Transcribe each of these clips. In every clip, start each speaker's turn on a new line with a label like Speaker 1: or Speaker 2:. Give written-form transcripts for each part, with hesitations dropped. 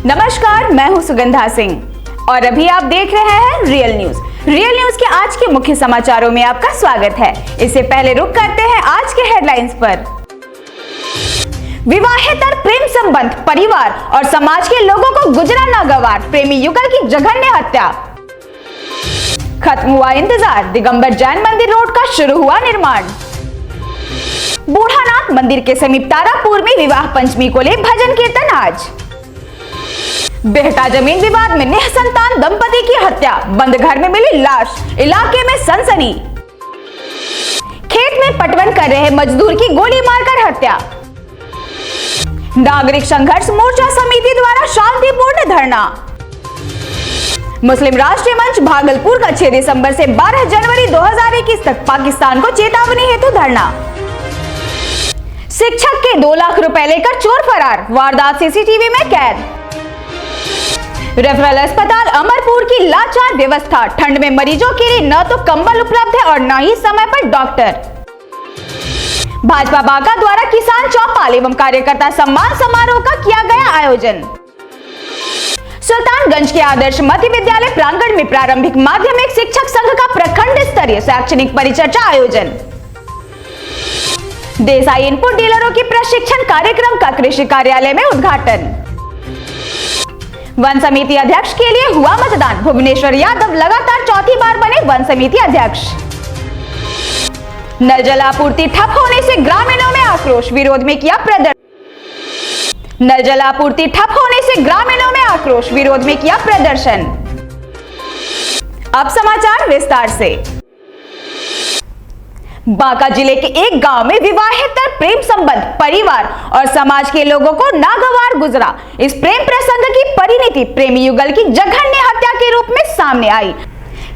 Speaker 1: नमस्कार, मैं हूं सुगंधा सिंह और अभी आप देख रहे हैं रियल न्यूज। रियल न्यूज के आज के मुख्य समाचारों में आपका स्वागत है। इससे पहले रुक करते हैं आज के हेडलाइंस पर। विवाहेतर प्रेम संबंध, परिवार और समाज के लोगों को गुजरा नागवार, प्रेमी युगल की जघन्य हत्या। खत्म हुआ इंतजार, दिगंबर जैन मंदिर रोड का शुरू हुआ निर्माण। बूढ़ानाथ मंदिर के समीप तारापुर में विवाह पंचमी को ले भजन कीर्तन आज। बेहटा जमीन विवाद में निःसंतान दंपति की हत्या, बंद घर में मिली लाश, इलाके में सनसनी। खेत में पटवन कर रहे मजदूर की गोली मारकर हत्या। नागरिक संघर्ष मोर्चा समिति द्वारा शांतिपूर्ण धरना। मुस्लिम राष्ट्रीय मंच भागलपुर का 6 दिसंबर से 12 जनवरी 2021 तक पाकिस्तान को चेतावनी हेतु धरना। शिक्षक के 2 लाख रुपए लेकर चोर फरार, वारदात सीसीटीवी में कैद। रेफरल अस्पताल अमरपुर की लाचार व्यवस्था, ठंड में मरीजों के लिए न तो कंबल उपलब्ध है और न ही समय पर डॉक्टर। भाजपा बांका द्वारा किसान चौपाल एवं कार्यकर्ता सम्मान समारोह का किया गया आयोजन। सुल्तानगंज के आदर्श मध्य विद्यालय प्रांगण में प्रारंभिक माध्यमिक शिक्षक संघ का प्रखंड स्तरीय शैक्षणिक परिचर्चा आयोजन। देसाई इनपुट डीलरों की प्रशिक्षण कार्यक्रम का कृषि कार्यालय में उद्घाटन। वन समिति अध्यक्ष के लिए हुआ मतदान, भुवनेश्वर यादव लगातार चौथी बार बने वन समिति अध्यक्ष। नल जल आपूर्ति ठप होने से ग्रामीणों में आक्रोश, विरोध में किया प्रदर्शन। नल जल आपूर्ति ठप होने से ग्रामीणों में आक्रोश, विरोध में किया प्रदर्शन। अब समाचार विस्तार से। बांका जिले के एक गांव में विवाहेतर प्रेम संबंध, परिवार और समाज के लोगों को नागवार गुजरा। इस प्रेम प्रसंग की परिणति प्रेमी युगल की जघन्य हत्या के रूप में सामने आई।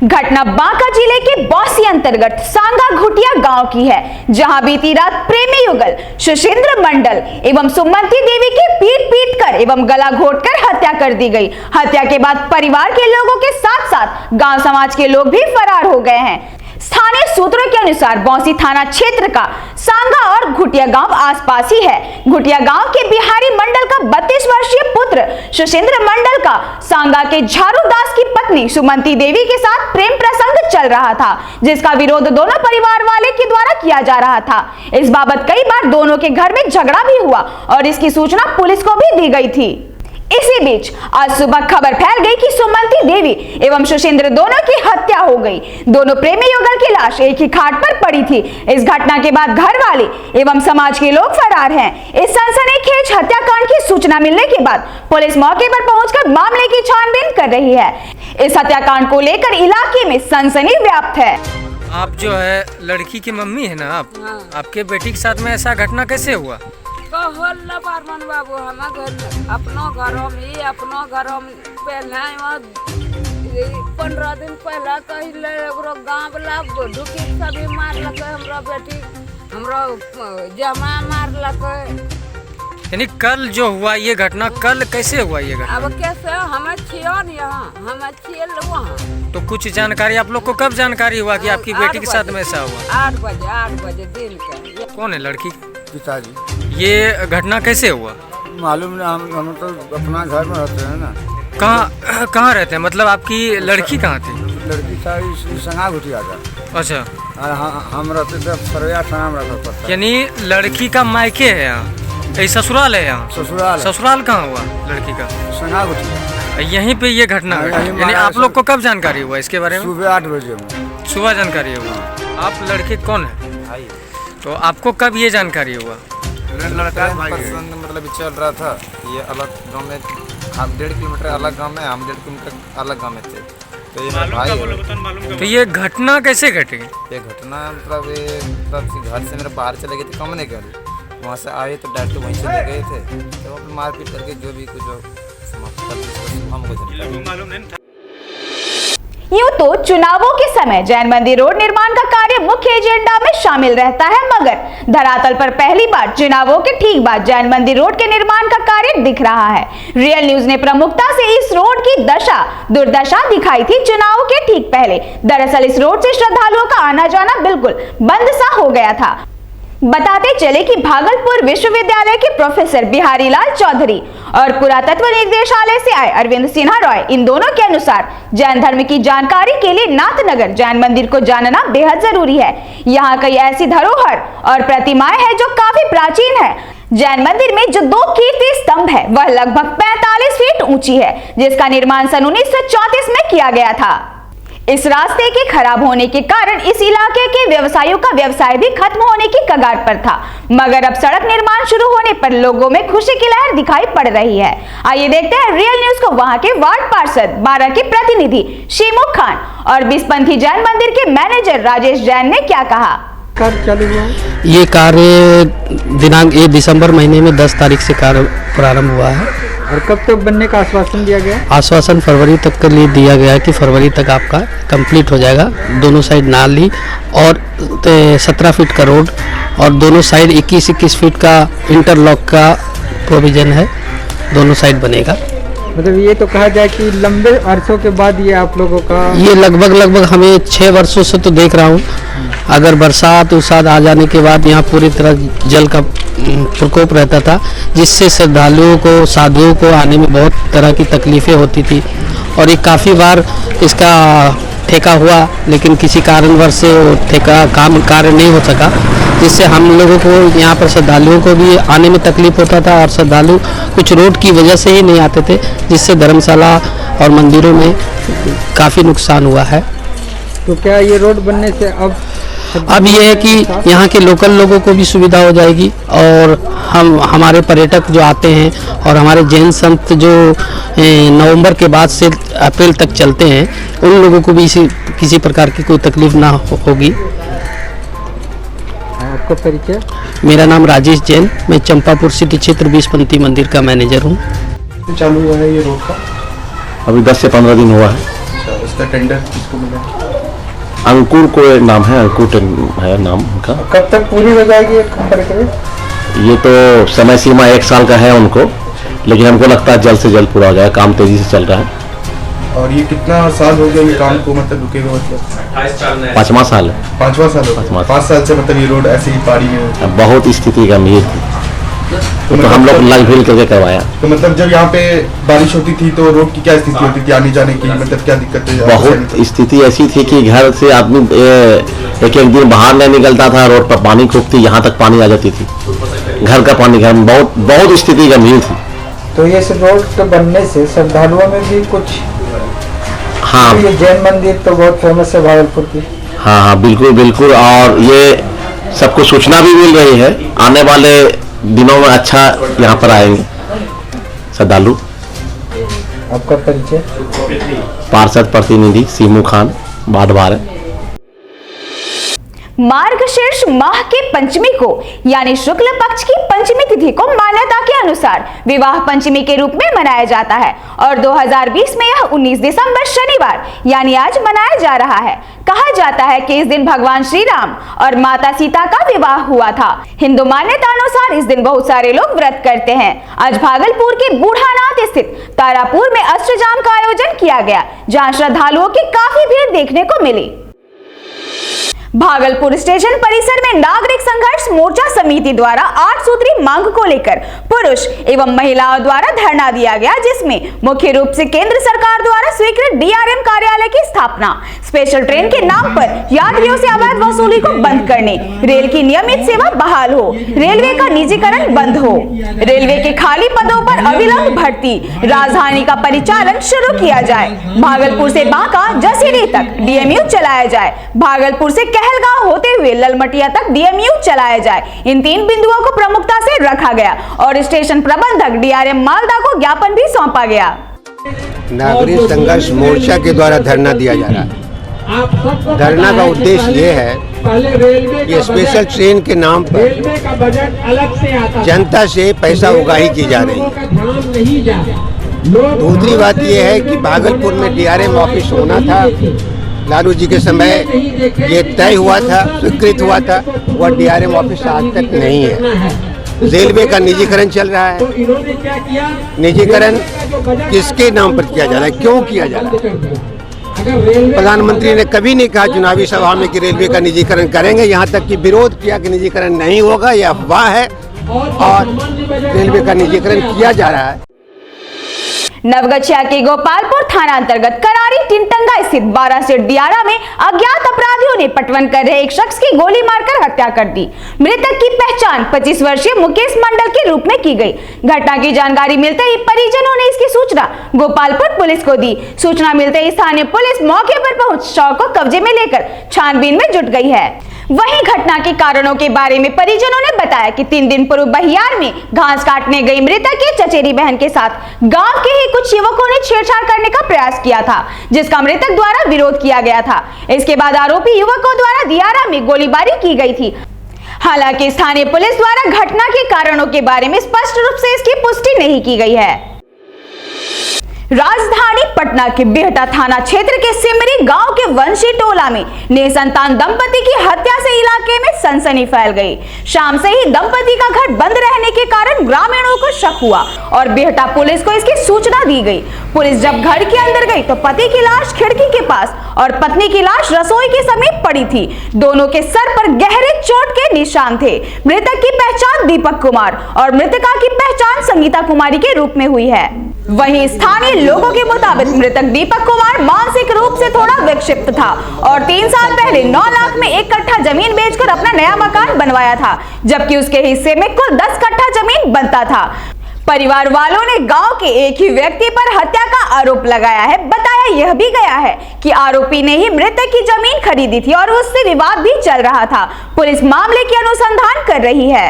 Speaker 1: घटना बांका जिले के बौसी अंतर्गत सांगा घुटिया गांव की है, जहां बीती रात प्रेमी युगल सुशिंद्र मंडल एवं सुमंती देवी की पीट कर एवं गला घोटकर हत्या कर दी गई। हत्या के बाद परिवार के लोगों के साथ साथ गांव समाज के लोग भी फरार हो गए हैं। स्थानीय सूत्रों के अनुसार बौसी थाना क्षेत्र का सांगा और घुटिया गांव आसपास ही है। घुटिया गांव के बिहारी मंडल का 32 वर्षीय पुत्र सुशिंद्र मंडल का सांगा के झारू दास की पत्नी सुमंती देवी के साथ प्रेम प्रसंग चल रहा था, जिसका विरोध दोनों परिवार वाले के द्वारा किया जा रहा था। इस बाबत कई बार दोनों के घर में झगड़ा भी हुआ और इसकी सूचना पुलिस को भी दी गई थी। इसी बीच आज सुबह खबर फैल गई कि सुमंती देवी एवं सुशिंद्र दोनों की हत्या हो गई। दोनों प्रेमी युगल की लाश एक ही खाट पर पड़ी थी। इस घटना के बाद घर वाले एवं समाज के लोग फरार हैं। इस सनसनीखेज हत्याकांड की सूचना मिलने के बाद पुलिस मौके पर पहुंचकर मामले की छानबीन कर रही है। इस हत्याकांड को लेकर इलाके में सनसनी व्याप्त है।
Speaker 2: आप जो है लड़की की मम्मी है ना आप?
Speaker 3: हाँ।
Speaker 2: आपके बेटी के साथ में ऐसा घटना कैसे हुआ?
Speaker 3: पारमान बाबू हम अपनो घरों में पहले 15 दिन पहले कहले गाँव वाला ढुकी सभी मारलक, हमरा बेटी हमरा जमा मारलक।
Speaker 2: यानी कल जो हुआ ये घटना, कल कैसे हुआ ये घटना?
Speaker 3: अब कैसे हम छियो न यहाँ, हम छिए वहाँ।
Speaker 2: तो कुछ जानकारी आप लोग को कब जानकारी हुआ कि आपकी बेटी के साथ में ऐसा हुआ?
Speaker 3: 8 बजे दिन के।
Speaker 2: कौन है लड़की?
Speaker 4: पिताजी।
Speaker 2: ये घटना कैसे हुआ?
Speaker 4: मालूम नहीं, हम तो अपना घर में रहते हैं ना।
Speaker 2: कहाँ रहते हैं? मतलब आपकी लड़की कहाँ थी?
Speaker 4: लड़की सारी संगा घुटिया था।
Speaker 2: अच्छा।
Speaker 4: हम रहते थे सरैया थाना में रहता था।
Speaker 2: यानी लड़की का मायके है यहाँ, ससुराल है यहाँ?
Speaker 4: ससुराल।
Speaker 2: ससुराल कहाँ हुआ लड़की का?
Speaker 4: संगा घुटिया।
Speaker 2: यहीं पे ये घटना घटी। यानी आप लोग को कब जानकारी हुआ इसके बारे में?
Speaker 4: सुबह 8 बजे में।
Speaker 2: सुबह जानकारी हुआ। आप लड़के कौन है?
Speaker 4: भाई।
Speaker 2: तो आपको कब ये जानकारी हुआ?
Speaker 4: लड़का
Speaker 5: पसंद मतलब चल रहा था। ये अलग गांव में, हम 1.5 किलोमीटर अलग गांव में, हम 1.5 किलोमीटर अलग गांव में थे। तो ये मेरा भाई है।
Speaker 2: तो ये घटना कैसे घटी?
Speaker 5: ये घटना मतलब घर से मेरे बाहर चले गए थे कमने के लिए। वहाँ से आए तो डायरेक्ट वहीं चले गए थे। तो अपनी मारपीट करके जो भी कुछ समाप्त कर दिया हमको।
Speaker 1: यूं तो चुनावों के समय जैन मंदिर रोड निर्माण का कार्य मुख्य एजेंडा में शामिल रहता है, मगर धरातल पर पहली बार चुनावों के ठीक बाद जैन मंदिर रोड के निर्माण का कार्य दिख रहा है। रियल न्यूज ने प्रमुखता से इस रोड की दुर्दशा दिखाई थी चुनाव के ठीक पहले। दरअसल इस रोड से श्रद्धालुओं का आना जाना बिल्कुल बंद सा हो गया था। बताते चले कि भागलपुर विश्वविद्यालय के प्रोफेसर बिहारी लाल चौधरी और पुरातत्व निर्देशालय से आए अरविंद सिन्हा रॉय इन दोनों के अनुसार जैन धर्म की जानकारी के लिए नाथनगर जैन मंदिर को जानना बेहद जरूरी है। यहाँ कई ऐसी धरोहर और प्रतिमाएं हैं जो काफी प्राचीन है। जैन मंदिर में जो 2 कीर्ति स्तंभ है वह लगभग 45 फीट ऊंची है, जिसका निर्माण सन 1934 में किया गया था। इस रास्ते के खराब होने के कारण इस इलाके के व्यवसायियों का व्यवसाय भी खत्म होने की कगार पर था, मगर अब सड़क निर्माण शुरू होने पर लोगों में खुशी की लहर दिखाई पड़ रही है। आइए देखते हैं रियल न्यूज को वहां के वार्ड पार्षद 12 के प्रतिनिधि शीमुख खान और बिसपंथी जैन मंदिर के मैनेजर राजेश जैन ने क्या कहा।
Speaker 6: ये कार्य दिनांक 1 दिसंबर महीने में 10 तारीख से कार्य प्रारंभ हुआ है।
Speaker 7: और कब तक बनने का आश्वासन दिया गया?
Speaker 6: आश्वासन फरवरी तक के लिए दिया गया है कि फरवरी तक आपका कंप्लीट हो जाएगा। दोनों साइड नाली और 17 फीट का रोड और दोनों साइड 21-21 फीट का इंटरलॉक का प्रोविजन है, दोनों साइड बनेगा।
Speaker 7: मतलब ये तो कहा जाए कि लंबे अरसों के बाद ये आप लोगों का
Speaker 6: ये लगभग हमें 6 वर्षों से तो देख रहा हूँ। अगर बरसात उसात आ जाने के बाद यहाँ पूरी तरह जल का प्रकोप रहता था, जिससे श्रद्धालुओं को साधुओं को आने में बहुत तरह की तकलीफ़ें होती थी। और ये काफ़ी बार इसका ठेका हुआ, लेकिन किसी कारणवश से वो ठेका कार्य नहीं हो सका, जिससे हम लोगों को यहाँ पर श्रद्धालुओं को भी आने में तकलीफ होता था और श्रद्धालु कुछ रोड की वजह से ही नहीं आते थे, जिससे धर्मशाला और मंदिरों में काफ़ी नुकसान हुआ है।
Speaker 7: तो क्या ये रोड बनने से अब
Speaker 6: ये है कि यहाँ के लोकल लोगों को भी सुविधा हो जाएगी और हमारे पर्यटक जो आते हैं और हमारे जैन संत जो नवंबर के बाद से अप्रैल तक चलते हैं, उन लोगों को भी किसी प्रकार की कोई तकलीफ ना होगी।
Speaker 7: आपका परिचय?
Speaker 6: मेरा नाम राजेश जैन, मैं चंपापुर सिटी क्षेत्र बिसपंथी मंदिर का मैनेजर हूँ।
Speaker 8: चालू हुआ है ये रोड का?
Speaker 9: अभी 10 से 15 दिन हुआ है।
Speaker 8: अच्छा, इसका टेंडर किसको मिला?
Speaker 9: अंकुर को नाम है, अंकुर है नाम उनका।
Speaker 7: कब तक पूरी हो जाएगी
Speaker 9: ये तो समय सीमा 1 साल का है उनको, लेकिन हमको लगता है जल्द से जल्द पूरा हो जाएगा। काम तेजी से चल रहा है।
Speaker 8: और ये कितना साल हो गया ये काम को मतलब रुकेगा? मतलब
Speaker 9: 5वां साल है।
Speaker 8: 5वां साल हो गया। 5 साल से मतलब ये रोड ऐसे ही पहाड़ी में
Speaker 9: बहुत स्थिति गंभीर थी, तो हम लोग लग भिल करके करवाया।
Speaker 8: तो मतलब जब यहाँ पे बारिश होती थी तो रोड की क्या स्थिति होती थी आने जाने की, मतलब क्या दिक्कत है?
Speaker 9: बहुत स्थिति ऐसी थी कि घर से आदमी एक दिन बाहर नहीं निकलता था, रोड पर पानी खूब थी, यहाँ तक पानी आ जाती थी, घर का पानी घर में बहुत स्थिति गंभीर थी।
Speaker 7: तो ये रोड बनने से श्रद्धालुओं में भी कुछ?
Speaker 9: हाँ,
Speaker 7: ये जैन मंदिर तो बहुत फेमस है भागलपुर की।
Speaker 9: हाँ, बिल्कुल। और ये सबको सूचना भी मिल रही है, आने वाले दिनों में अच्छा यहाँ पर आएंगे श्रद्धालु।
Speaker 7: आपका परिचय?
Speaker 9: पार्षद प्रतिनिधि शीमुख खान, वार्ड 12।
Speaker 1: मार्गशीर्ष माह के पंचमी को यानी शुक्ल पक्ष की पंचमी तिथि को मान्यता के अनुसार विवाह पंचमी के रूप में मनाया जाता है और 2020 में यह 19 दिसंबर शनिवार यानी आज मनाया जा रहा है। कहा जाता है कि इस दिन भगवान श्री राम और माता सीता का विवाह हुआ था। हिंदू मान्यता अनुसार इस दिन बहुत सारे लोग व्रत करते हैं। आज भागलपुर के बूढ़ानाथ स्थित तारापुर में अष्टजाम का आयोजन किया गया, जहां श्रद्धालुओं की काफी भीड़ देखने को मिली। भागलपुर स्टेशन परिसर में नागरिक संघर्ष मोर्चा समिति द्वारा 8 सूत्री मांग को लेकर पुरुष एवं महिलाओं द्वारा धरना दिया गया, जिसमें मुख्य रूप से केंद्र सरकार द्वारा स्वीकृत डीआरएम कार्यालय की स्थापना, स्पेशल ट्रेन के नाम पर यात्रियों से अवैध वसूली को बंद करने, रेल की नियमित सेवा बहाल हो, रेलवे का निजीकरण बंद हो, रेलवे के खाली पदों पर अविलंब भर्ती, राजधानी का परिचालन शुरू किया जाए, भागलपुर से बांका जसीडीह तक डीएमयू चलाया जाए, भागलपुर से कहलगांव होते हुए ललमटिया तक डीएमयू चलाया जाए। इन 3 बिंदुओं को प्रमुखता से रखा गया और स्टेशन प्रबंधक डीआरएम मालदा को ज्ञापन भी सौंपा गया।
Speaker 10: नागरिक संघर्ष मोर्चा के द्वारा धरना दिया जा रहा है। धरना का उद्देश्य ये है कि स्पेशल ट्रेन के नाम पर जनता से पैसा उगाही की जा रही है। दूसरी बात यह है कि भागलपुर में डीआरएम ऑफिस होना था, लालू जी के समय ये तय हुआ था, स्वीकृत हुआ था, वह डीआरएम ऑफिस आज तक नहीं है। रेलवे का निजीकरण चल रहा है। निजीकरण किसके नाम पर किया जा रहा है, क्यों किया जा रहा है? प्रधानमंत्री ने कभी नहीं कहा चुनावी सभा में कि रेलवे का निजीकरण करेंगे, यहाँ तक कि विरोध किया कि निजीकरण नहीं होगा, यह अफवाह है और रेलवे का निजीकरण किया जा रहा है।
Speaker 1: नवगछिया के गोपालपुर थाना अंतर्गत करारी टिनटंगा स्थित 12 सीट दियारा में अज्ञात अपराधियों ने पटवन कर रहे एक शख्स की गोली मारकर हत्या कर दी। मृतक की पहचान 25 वर्षीय मुकेश मंडल के रूप में की गई। घटना की जानकारी मिलते ही परिजनों ने इसकी सूचना गोपालपुर पुलिस को दी। सूचना मिलते ही स्थानीय पुलिस मौके पर पहुंच शव को कब्जे में लेकर छानबीन में जुट गई है। वहीं घटना के कारणों के बारे में परिजनों ने बताया कि 3 दिन पूर्व बहियार में घास काटने गई मृतक की चचेरी बहन के साथ गांव के ही कुछ युवकों ने छेड़छाड़ करने का प्रयास किया था, जिसका मृतक द्वारा विरोध किया गया था। इसके बाद आरोपी युवकों द्वारा दियारा में गोलीबारी की गई थी। हालांकि स्थानीय पुलिस द्वारा घटना के कारणों के बारे में स्पष्ट रूप से इसकी पुष्टि नहीं की गई है। राजधानी पटना के बिहटा थाना क्षेत्र के सिमरी गांव के वंशी टोला में निसंतान दंपति की हत्या से इलाके में सनसनी फैल गई। शाम से ही दंपति का घर बंद रहने के कारण ग्रामीणों को शक हुआ और बिहटा पुलिस को इसकी सूचना दी गई। पुलिस जब घर के अंदर गई तो पति की लाश खिड़की के पास और पत्नी की लाश रसोई के समीप पड़ी थी। दोनों के सर पर गहरे चोट के निशान थे। मृतक की पहचान दीपक कुमार और मृतका की पहचान संगीता कुमारी के रूप में हुई है। वहीं स्थानीय लोगों के मुताबिक मृतक दीपक कुमार मानसिक रूप से थोड़ा विक्षिप्त था और 3 साल पहले 9 लाख में 1 कट्ठा जमीन बेचकर अपना नया मकान बनवाया था, जबकि उसके हिस्से में कुल 10 कट्ठा जमीन बनता था। परिवार वालों ने गांव के एक ही व्यक्ति पर हत्या का आरोप लगाया है। बताया यह भी गया है कि आरोपी ने ही मृतक की जमीन खरीदी थी और उससे विवाद भी चल रहा था। पुलिस मामले की अनुसंधान कर रही है।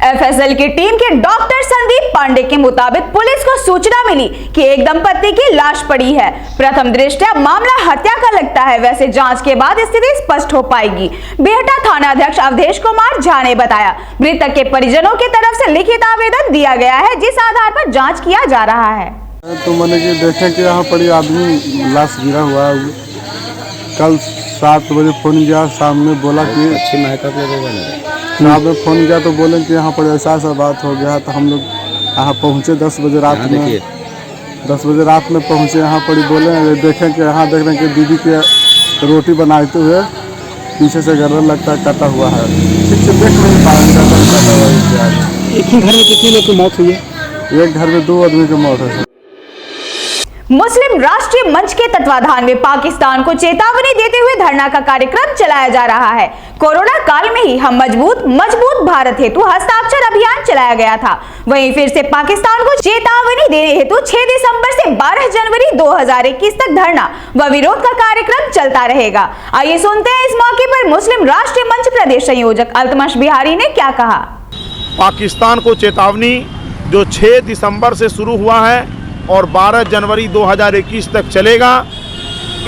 Speaker 1: एफएसएल की टीम के डॉक्टर संदीप पांडे के मुताबिक पुलिस को सूचना मिली कि एक दंपति की लाश पड़ी है। प्रथम दृष्टया मामला हत्या का लगता है, वैसे जांच के बाद स्थिति स्पष्ट हो पाएगी। बिहटा थाना अध्यक्ष अवधेश कुमार झा ने बताया, मृतक के परिजनों की तरफ से लिखित आवेदन दिया गया है, जिस आधार पर जाँच किया जा रहा है।
Speaker 4: तो मैंने कि देखे कि यहाँ पड़ी आदमी लाश गिरा हुआ है। कल 7 बजे फोन किया, शाम में बोला कि अच्छी महक यहाँ पे फोन किया तो बोले कि यहाँ पर ऐसा बात हो गया। तो हम लोग यहाँ पहुँचे 10 बजे रात में। 10 बजे रात में पहुँचे यहाँ पर, बोले देखें कि यहाँ देख रहे हैं कि दीदी के रोटी बनाते हुए पीछे से गर्दन लगता है कटा हुआ है। ठीक से देख नहीं पाए, गर्दन कटा हुआ है।
Speaker 7: एक ही घर में कितने लोग की मौत हुई है?
Speaker 4: एक घर में 2 आदमी की मौत है।
Speaker 1: मुस्लिम राष्ट्रीय मंच के तत्वाधान में पाकिस्तान को चेतावनी देते हुए धरना का कार्यक्रम चलाया जा रहा है। कोरोना काल में ही हम मजबूत भारत हेतु हस्ताक्षर अभियान चलाया गया था। वहीं फिर से पाकिस्तान को चेतावनी देने हेतु 6 दिसंबर से 12 जनवरी 2021 तक धरना व विरोध का कार्यक्रम चलता रहेगा। आइए सुनते हैं इस मौके पर मुस्लिम राष्ट्रीय मंच प्रदेश संयोजक अल्तमश बिहारी ने क्या कहा।
Speaker 11: पाकिस्तान को चेतावनी जो 6 दिसंबर से शुरू हुआ है और 12 जनवरी 2021 तक चलेगा।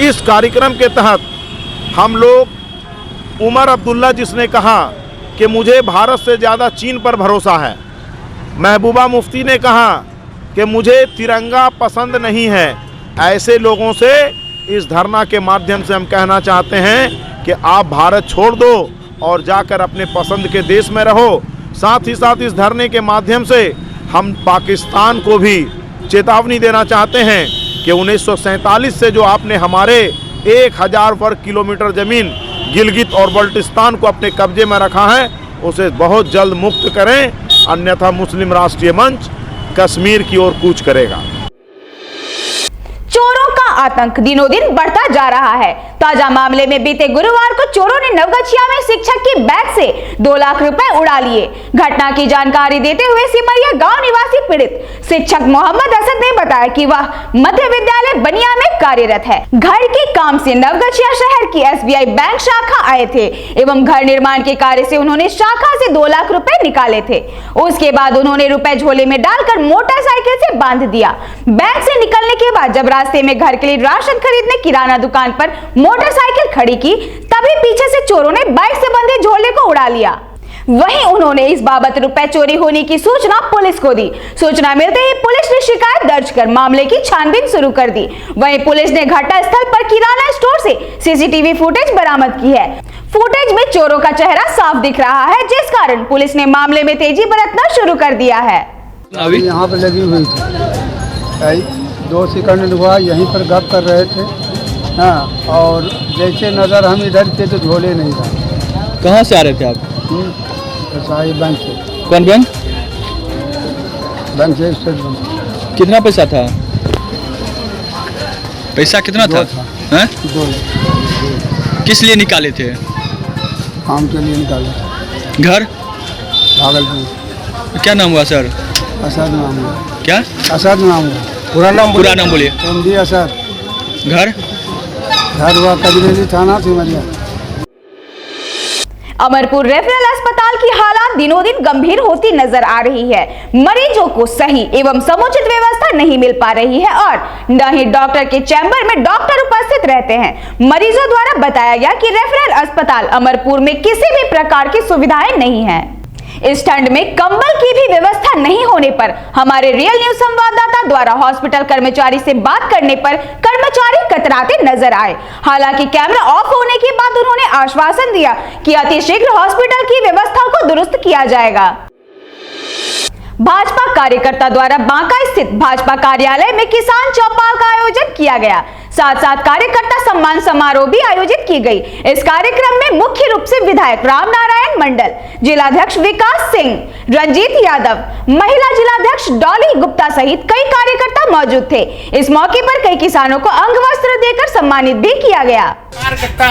Speaker 11: इस कार्यक्रम के तहत हम लोग उमर अब्दुल्ला जिसने कहा कि मुझे भारत से ज़्यादा चीन पर भरोसा है, महबूबा मुफ्ती ने कहा कि मुझे तिरंगा पसंद नहीं है, ऐसे लोगों से इस धरना के माध्यम से हम कहना चाहते हैं कि आप भारत छोड़ दो और जाकर अपने पसंद के देश में रहो। साथ ही साथ इस धरने के माध्यम से हम पाकिस्तान को भी चेतावनी देना चाहते हैं कि 1947 से जो आपने हमारे 1000 वर्ग किलोमीटर ज़मीन गिलगित और बल्टिस्तान को अपने कब्जे में रखा है, उसे बहुत जल्द मुक्त करें, अन्यथा मुस्लिम राष्ट्रीय मंच कश्मीर की ओर कूच करेगा।
Speaker 1: चोरों का आतंक दिनों दिन बढ़ता जा रहा है। ताजा मामले में बीते गुरुवार को चोरों ने नवगछिया में शिक्षक की बैग से 2 लाख रुपए उड़ा लिए। घटना की जानकारी देते हुए सिमरिया गांव निवासी पीड़ित शिक्षक मोहम्मद असद ने बताया कि वह मध्य विद्यालय बनिया में कार्यरत है। घर के काम से नवगछिया शहर की SBI बैंक शाखा आए थे एवं घर निर्माण के कार्य से उन्होंने शाखा से 2 लाख रुपए निकाले थे। उसके बाद उन्होंने रुपए झोले में डालकर मोटरसाइकिल से बांध दिया। बैंक से निकलने के बाद जब रास्ते में घर के लिए राशन खरीदने किराना दुकान पर मोटरसाइकिल खड़ी की, तभी पीछे से चोरों ने बाइक से बंधे झोले को उड़ा लिया। वहीं उन्होंने इस बाबत रुपए चोरी होने की सूचना पुलिस को दी। सूचना मिलते ही पुलिस ने शिकायत दर्ज कर मामले की छानबीन शुरू कर दी। वहीं पुलिस ने घटना स्थल पर किराना स्टोर से CCTV फुटेज बरामद की है। फुटेज में चोरों का चेहरा साफ दिख रहा है, जिस कारण पुलिस ने मामले में तेजी बरतना शुरू कर दिया है।
Speaker 4: अभी यहाँ पे लगी हुई थी, 2 सेकंड हुआ यहीं पर गप कर रहे थे। हाँ, और जैसे नजर हम इधर थे तो झोले नहीं था।
Speaker 7: कहाँ से आ रहे थे आप?
Speaker 4: बैंक से।
Speaker 7: कौन बैंक?
Speaker 4: बैंक से स्टेट बैंक।
Speaker 7: कितना पैसा था?
Speaker 12: पैसा कितना था? हैं?
Speaker 4: 2 लाख।
Speaker 12: किस लिए निकाले थे?
Speaker 4: काम के लिए निकाले।
Speaker 12: घर?
Speaker 4: भागलपुर।
Speaker 12: क्या नाम हुआ सर?
Speaker 4: असद नाम हुआ।
Speaker 12: क्या?
Speaker 4: असद नाम हुआ। पूरा नाम
Speaker 12: बोलिए।
Speaker 4: MD असद।
Speaker 12: घर?
Speaker 4: घर हुआ कजरेली थाना सिमरिया।
Speaker 1: अमरपुर रेफरल अस्पताल की हालात दिनों दिन गंभीर होती नजर आ रही है। मरीजों को सही एवं समुचित व्यवस्था नहीं मिल पा रही है और न ही डॉक्टर के चैम्बर में डॉक्टर उपस्थित रहते हैं। मरीजों द्वारा बताया गया कि रेफरल अस्पताल अमरपुर में किसी भी प्रकार की सुविधाएं नहीं है। इस ठंड में कंबल की भी व्यवस्था नहीं होने पर हमारे रियल न्यूज संवाददाता द्वारा हॉस्पिटल कर्मचारी से बात करने पर कर्मचारी कतराते नजर आए। हालांकि कैमरा ऑफ होने के बाद उन्होंने आश्वासन दिया कि अतिशीघ्र हॉस्पिटल की व्यवस्था को दुरुस्त किया जाएगा। भाजपा कार्यकर्ता द्वारा बांका स्थित भाजपा कार्यालय में किसान चौपाल का आयोजन किया गया। साथ साथ कार्यकर्ता सम्मान समारोह भी आयोजित की गई। इस कार्यक्रम में मुख्य रूप से विधायक राम नारायण मंडल, जिलाध्यक्ष विकास सिंह, रंजीत यादव, महिला जिलाध्यक्ष डॉली गुप्ता सहित कई कार्यकर्ता मौजूद थे। इस मौके पर कई किसानों को अंग वस्त्र देकर सम्मानित भी किया गया।
Speaker 13: कार्यकर्ता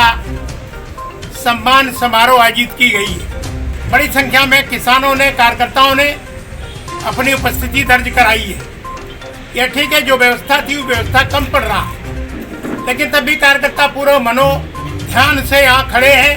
Speaker 13: सम्मान समारोह आयोजित की गई है। बड़ी संख्या में किसानों ने, कार्यकर्ताओं ने अपनी उपस्थिति दर्ज कराई है। यह ठीक है, जो व्यवस्था थी वो व्यवस्था कम पड़ रहा है, लेकिन तब भी कार्यकर्ता पूरा मनो ध्यान से यहाँ खड़े हैं।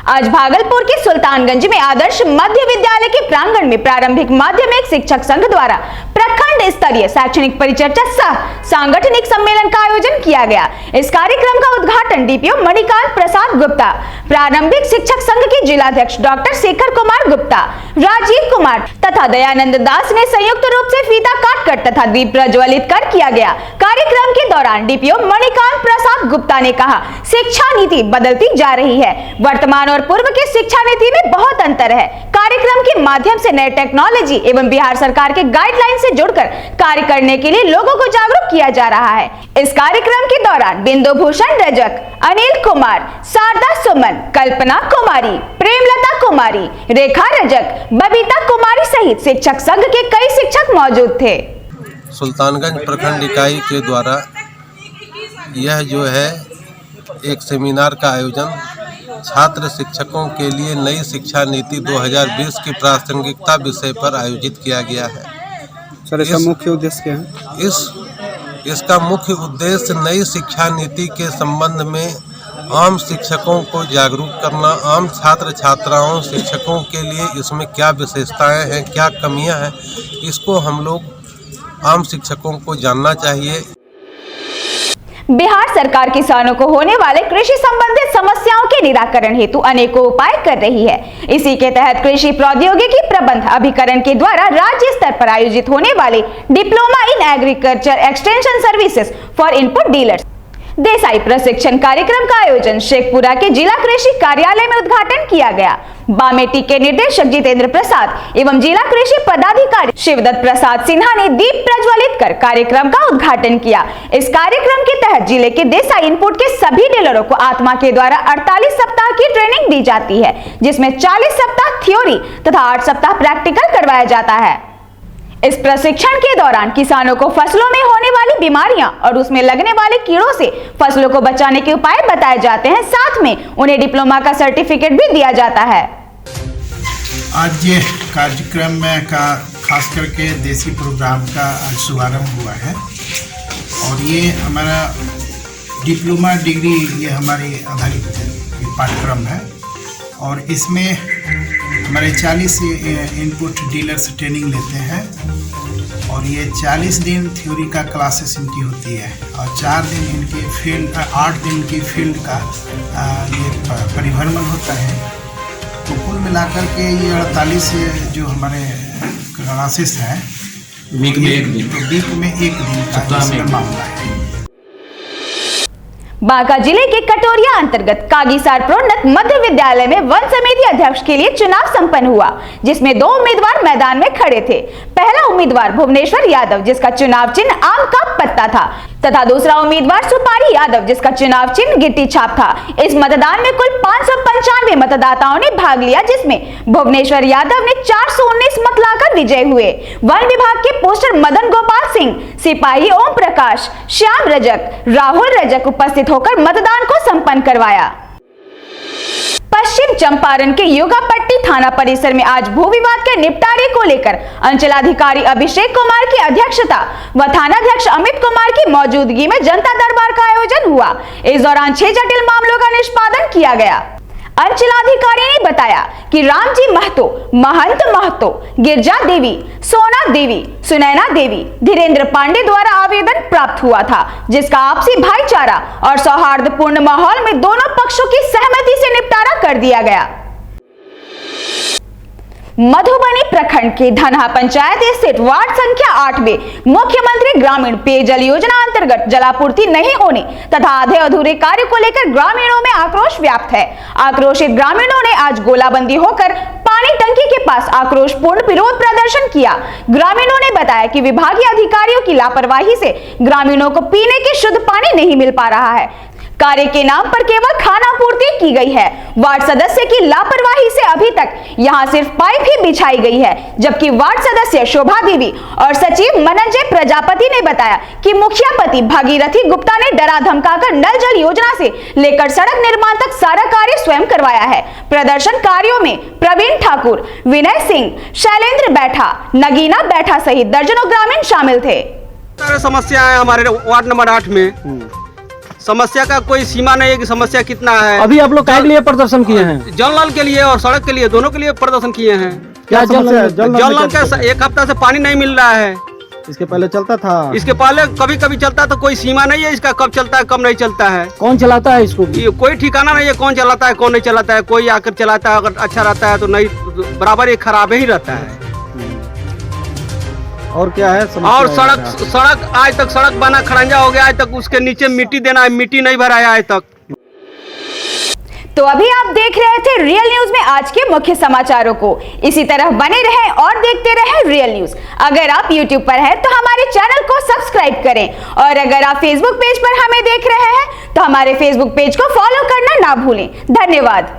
Speaker 1: आज भागलपुर के सुल्तानगंज में आदर्श मध्य विद्यालय के प्रांगण में प्रारंभिक माध्यमिक शिक्षक संघ द्वारा प्रखंड स्तरीय शैक्षणिक परिचर्चा सह सांगठनिक सम्मेलन का आयोजन किया गया। इस कार्यक्रम का उद्घाटन डीपीओ मणिकांत प्रसाद गुप्ता, प्रारंभिक शिक्षक संघ के जिलाध्यक्ष डॉक्टर शेखर कुमार गुप्ता, राजीव कुमार तथा दयानंद दास ने संयुक्त रूप से फीता काटकर तथा दीप प्रज्वलित कर किया गया। कार्यक्रम के दौरान डीपीओ मणिकांत प्रसाद गुप्ता ने कहा, शिक्षा नीति बदलती जा रही है। वर्तमान और पूर्व की शिक्षा नीति में बहुत अंतर है। कार्यक्रम के माध्यम से नए टेक्नोलॉजी एवं बिहार सरकार के गाइडलाइन से जुड़कर कार्य करने के लिए लोगों को जागरूक किया जा रहा है। इस कार्यक्रम के दौरान बिंदु भूषण रजक, अनिल कुमार, शारदा सुमन, कल्पना कुमारी, प्रेमलता कुमारी, रेखा रजक, बबीता कुमारी सहित शिक्षक संघ के कई शिक्षक मौजूद थे।
Speaker 14: सुल्तानगंज प्रखंड इकाई के द्वारा यह जो है एक सेमिनार का आयोजन छात्र शिक्षकों के लिए नई शिक्षा नीति 2020 की प्रासंगिकता विषय पर आयोजित किया गया है।
Speaker 4: सर, इसका मुख्य उद्देश्य क्या है?
Speaker 14: इसका मुख्य उद्देश्य नई शिक्षा नीति के संबंध में आम शिक्षकों को जागरूक करना, आम छात्र छात्राओं शिक्षकों के लिए इसमें क्या विशेषताएं हैं, क्या कमियां हैं, इसको हम लोग आम शिक्षकों को जानना चाहिए।
Speaker 1: बिहार सरकार किसानों को होने वाले कृषि संबंधित समस्याओं के निराकरण हेतु अनेकों उपाय कर रही है। इसी के तहत कृषि प्रौद्योगिकी प्रबंध अभिकरण के द्वारा राज्य स्तर पर आयोजित होने वाले diploma in agriculture extension services for input dealers Desai प्रशिक्षण कार्यक्रम का आयोजन शेखपुरा के जिला कृषि कार्यालय में उद्घाटन किया गया। बामेटी के निदेशक जितेंद्र प्रसाद एवं जिला कृषि पदाधिकारी शिवदत्त प्रसाद सिन्हा ने दीप प्रज्वलित कर कार्यक्रम का उद्घाटन किया। इस कार्यक्रम के तहत जिले के देसाई इनपुट के सभी डीलरों को आत्मा के द्वारा 48 सप्ताह की ट्रेनिंग दी जाती है, जिसमें 40 सप्ताह थ्योरी तथा 8 सप्ताह प्रैक्टिकल करवाया जाता है। इस प्रशिक्षण के दौरान किसानों को फसलों में होने वाली बीमारियां और उसमें लगने वाले कीड़ों से फसलों को बचाने के उपाय बताए जाते हैं। साथ में उन्हें डिप्लोमा का सर्टिफिकेट भी दिया जाता है।
Speaker 13: आज ये कार्यक्रम में का खास करके देसी प्रोग्राम का शुभारंभ हुआ है और ये हमारा डिप्लोमा डिग्री ये हमारी आधारित पाठ्यक्रम है और इसमें हमारे 40 इनपुट डीलर्स ट्रेनिंग लेते हैं और ये 40 दिन थ्योरी का क्लासेस इनकी होती है और 4 दिन इनकी फील्ड 8 दिन की फील्ड का ये परिभ्रमण होता है। तो कुल मिलाकर के ये 48 जो हमारे क्लासेस हैं वीक में एक दिन का इसमें मामला है।
Speaker 1: बांका जिले के कटोरिया अंतर्गत कागीसार प्रोन्नत मध्य विद्यालय में वन समिति अध्यक्ष के लिए चुनाव संपन्न हुआ, जिसमें 2 उम्मीदवार मैदान में खड़े थे। पहला उम्मीदवार भुवनेश्वर यादव, जिसका चुनाव चिन्ह आम का पत्ता था, तथा दूसरा उम्मीदवार सुपारी यादव, जिसका चुनाव चिन्ह गिट्टी छाप था। इस मतदान में कुल 595 मतदाताओं ने भाग लिया, जिसमें भुवनेश्वर यादव ने 419 मत लाकर विजय हुए। वन विभाग के पोस्टर मदन गोपाल सिंह सिपाही ओम प्रकाश, श्याम रजक, राहुल रजक उपस्थित होकर मतदान को संपन्न करवाया। पश्चिम चंपारण के युगापट्टी थाना परिसर में आज भू विवाद के निपटारे को लेकर अंचलाधिकारी अभिषेक कुमार की अध्यक्षता व थानाध्यक्ष अमित कुमार की मौजूदगी में जनता दरबार का आयोजन हुआ। इस दौरान 6 जटिल मामलों का निष्पादन किया गया। अंचलाधिकारी ने बताया कि रामजी महतो, महंत महतो, गिरजा देवी, सोना देवी, सुनैना देवी, धीरेन्द्र पांडे द्वारा आवेदन प्राप्त हुआ था, जिसका आपसी भाईचारा और सौहार्दपूर्ण माहौल में दोनों पक्षों की सहमति से निपटारा कर दिया गया। मधुबनी प्रखंड के धनहा पंचायत स्थित वार्ड संख्या 8 में मुख्यमंत्री ग्रामीण पेयजल योजना अंतर्गत जलापूर्ति नहीं होने तथा आधे अधूरे कार्य को लेकर ग्रामीणों में आक्रोश व्याप्त है। आक्रोशित ग्रामीणों ने आज गोलाबंदी होकर पानी टंकी के पास आक्रोशपूर्ण विरोध प्रदर्शन किया। ग्रामीणों ने बताया कि विभागीय अधिकारियों की लापरवाही से ग्रामीणों को पीने के शुद्ध पानी नहीं मिल पा रहा है। कार्य के नाम पर केवल खाना पूर्ति की गई है। वार्ड सदस्य की लापरवाही से अभी तक यहां सिर्फ पाइप ही बिछाई गई है, जबकि वार्ड सदस्य शोभा देवी और सचिव मनंजय प्रजापति ने बताया कि मुखिया पति भागीरथी गुप्ता ने डरा धमकाकर नल जल योजना से लेकर सड़क निर्माण तक सारा कार्य स्वयं करवाया है। प्रदर्शन कार्यों में प्रवीण ठाकुर, विनय सिंह, शैलेंद्र बैठा, नगीना बैठा सहित दर्जनों ग्रामीण शामिल थे।
Speaker 15: समस्या है हमारे वार्ड नंबर 8 में, समस्या का कोई सीमा नहीं है कि समस्या कितना है।
Speaker 6: अभी आप लोग क्या के लिए प्रदर्शन किए हैं?
Speaker 15: जल नल के लिए और सड़क के लिए, दोनों के लिए प्रदर्शन किए हैं।
Speaker 6: क्या जल
Speaker 15: नल का 1 हफ्ता से पानी नहीं मिल रहा है।
Speaker 6: इसके पहले चलता था?
Speaker 15: इसके पहले कभी कभी चलता था, कोई सीमा नहीं है इसका, कब चलता है कब नहीं चलता है।
Speaker 6: कौन चलाता है इसको?
Speaker 15: ये कोई ठिकाना नहीं है, कौन चलाता है कौन नहीं चलाता है। कोई आकर चलाता है, अगर अच्छा रहता है तो नहीं, बराबर ये खराब ही रहता है।
Speaker 6: और क्या है समस्या?
Speaker 15: और सड़क आज तक सड़क बना खड़ंजा हो गया, आज तक उसके नीचे मिट्टी देना है, मिट्टी नहीं भराया आज तक।
Speaker 1: तो अभी आप देख रहे थे रियल न्यूज में आज के मुख्य समाचारों को। इसी तरह बने रहें और देखते रहें रियल न्यूज। अगर आप YouTube पर हैं तो हमारे चैनल को सब्सक्राइब करें, और अगर आप Facebook पेज पर हमें देख रहे हैं तो हमारे Facebook पेज को फॉलो करना ना भूलें। धन्यवाद।